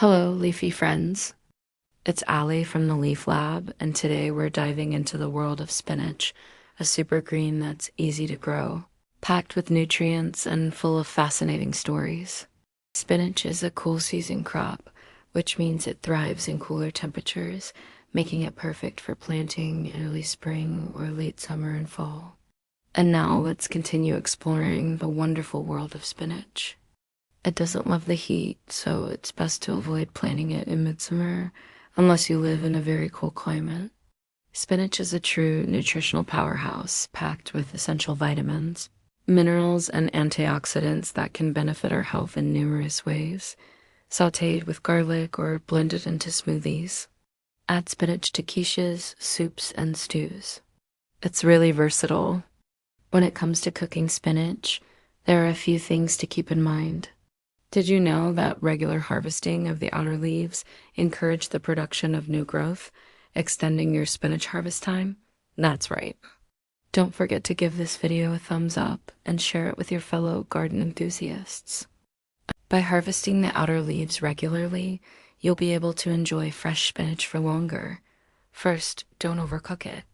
Hello, Leafy friends. It's Allie from the Leaf Lab, and today we're diving into the world of spinach, a super green that's easy to grow, packed with nutrients and full of fascinating stories. Spinach is a cool season crop, which means it thrives in cooler temperatures, making it perfect for planting in early spring or late summer and fall. And now let's continue exploring the wonderful world of spinach. It doesn't love the heat, so it's best to avoid planting it in midsummer unless you live in a very cold climate. Spinach is a true nutritional powerhouse packed with essential vitamins, minerals, and antioxidants that can benefit our health in numerous ways, sautéed with garlic or blended into smoothies. Add spinach to quiches, soups, and stews. It's really versatile. When it comes to cooking spinach, there are a few things to keep in mind. Did you know that regular harvesting of the outer leaves encourage the production of new growth, extending your spinach harvest time? That's right. Don't forget to give this video a thumbs up and share it with your fellow garden enthusiasts. By harvesting the outer leaves regularly, you'll be able to enjoy fresh spinach for longer. First, don't overcook it.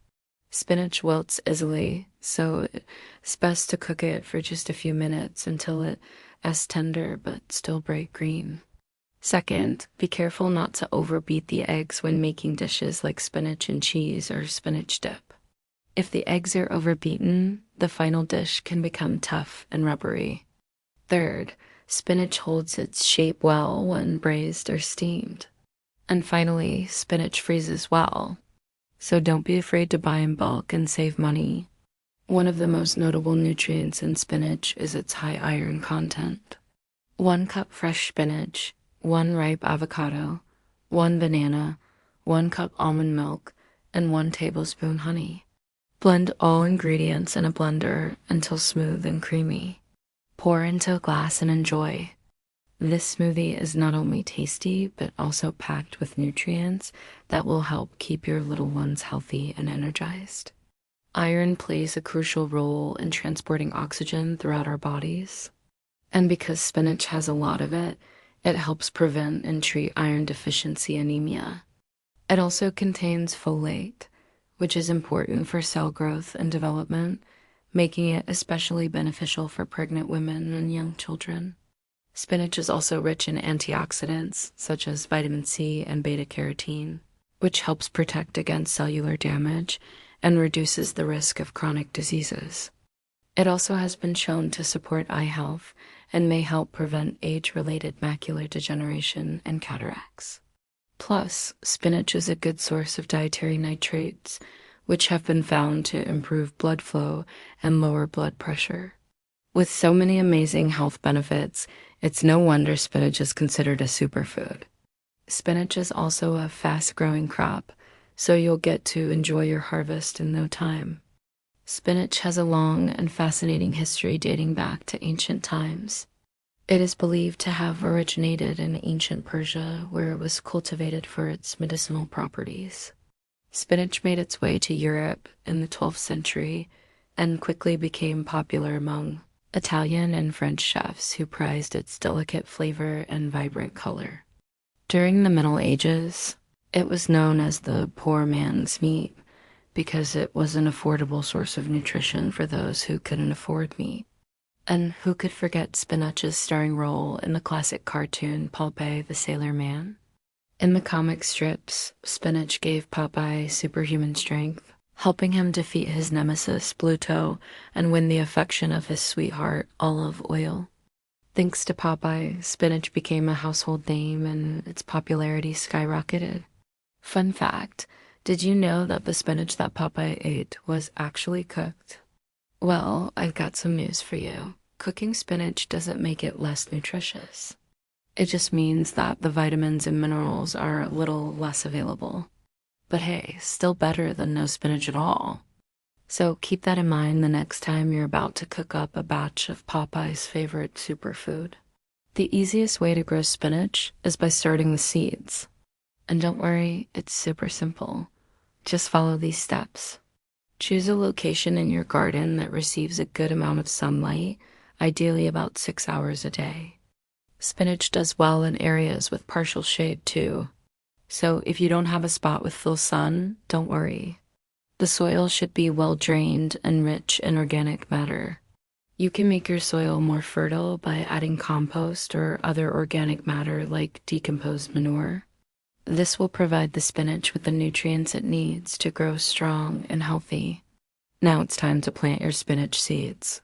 Spinach wilts easily, so it's best to cook it for just a few minutes until it's tender but still bright green. Second, be careful not to overbeat the eggs when making dishes like spinach and cheese or spinach dip. If the eggs are overbeaten, the final dish can become tough and rubbery. Third, spinach holds its shape well when braised or steamed. And finally, spinach freezes well, so don't be afraid to buy in bulk and save money. One of the most notable nutrients in spinach is its high iron content. 1 cup fresh spinach, 1 ripe avocado, 1 banana, 1 cup almond milk, and 1 tablespoon honey. Blend all ingredients in a blender until smooth and creamy. Pour into a glass and enjoy. This smoothie is not only tasty, but also packed with nutrients that will help keep your little ones healthy and energized. Iron plays a crucial role in transporting oxygen throughout our bodies. And because spinach has a lot of it, it helps prevent and treat iron deficiency anemia. It also contains folate, which is important for cell growth and development, making it especially beneficial for pregnant women and young children. Spinach is also rich in antioxidants, such as vitamin C and beta-carotene, which helps protect against cellular damage and reduces the risk of chronic diseases. It also has been shown to support eye health and may help prevent age-related macular degeneration and cataracts. Plus, spinach is a good source of dietary nitrates, which have been found to improve blood flow and lower blood pressure. With so many amazing health benefits, it's no wonder spinach is considered a superfood. Spinach is also a fast-growing crop, so you'll get to enjoy your harvest in no time. Spinach has a long and fascinating history dating back to ancient times. It is believed to have originated in ancient Persia, where it was cultivated for its medicinal properties. Spinach made its way to Europe in the 12th century and quickly became popular among Italian and French chefs who prized its delicate flavor and vibrant color. During the Middle Ages, it was known as the poor man's meat because it was an affordable source of nutrition for those who couldn't afford meat. And who could forget spinach's starring role in the classic cartoon Popeye the Sailor Man? In the comic strips, spinach gave Popeye superhuman strength, helping him defeat his nemesis, Bluto, and win the affection of his sweetheart, Olive Oil. Thanks to Popeye, spinach became a household name and its popularity skyrocketed. Fun fact, did you know that the spinach that Popeye ate was actually cooked? Well, I've got some news for you. Cooking spinach doesn't make it less nutritious. It just means that the vitamins and minerals are a little less available. But hey, still better than no spinach at all. So keep that in mind the next time you're about to cook up a batch of Popeye's favorite superfood. The easiest way to grow spinach is by starting with seeds. And don't worry, it's super simple. Just follow these steps. Choose a location in your garden that receives a good amount of sunlight, ideally about 6 hours a day. Spinach does well in areas with partial shade too. So if you don't have a spot with full sun, don't worry. The soil should be well drained and rich in organic matter. You can make your soil more fertile by adding compost or other organic matter like decomposed manure. This will provide the spinach with the nutrients it needs to grow strong and healthy. Now it's time to plant your spinach seeds.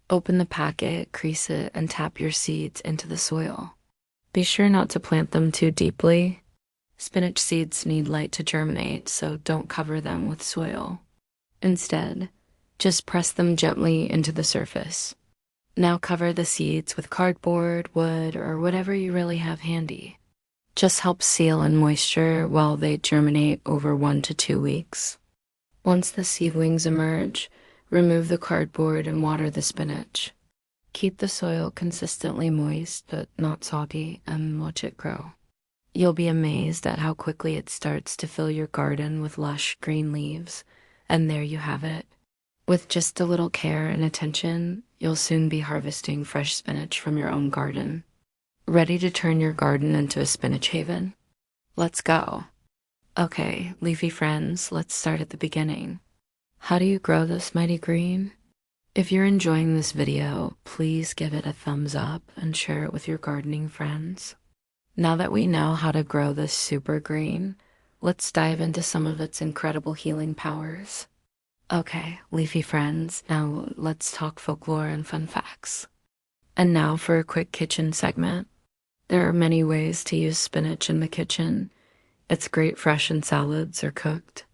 Open the packet, crease it, and tap your seeds into the soil. Be sure not to plant them too deeply. Spinach seeds need light to germinate, so don't cover them with soil. Instead, just press them gently into the surface. Now cover the seeds with cardboard, wood, or whatever you really have handy. Just help seal in moisture while they germinate over 1 to 2 weeks. Once the seedlings emerge, remove the cardboard and water the spinach. Keep the soil consistently moist but not soggy and watch it grow. You'll be amazed at how quickly it starts to fill your garden with lush green leaves, and there you have it. With just a little care and attention, you'll soon be harvesting fresh spinach from your own garden. Ready to turn your garden into a spinach haven? Let's go. Okay, leafy friends, let's start at the beginning. How do you grow this mighty green? If you're enjoying this video, please give it a thumbs up and share it with your gardening friends. Now that we know how to grow this super green, let's dive into some of its incredible healing powers. Okay, leafy friends, now let's talk folklore and fun facts. And now for a quick kitchen segment. There are many ways to use spinach in the kitchen. It's great fresh in salads or cooked.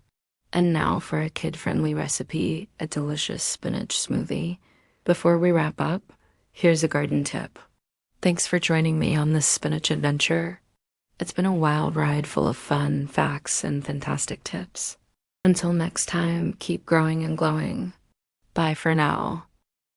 And now for a kid-friendly recipe, a delicious spinach smoothie. Before we wrap up, here's a garden tip. Thanks for joining me on this spinach adventure. It's been a wild ride full of fun, facts, and fantastic tips. Until next time, keep growing and glowing. Bye for now.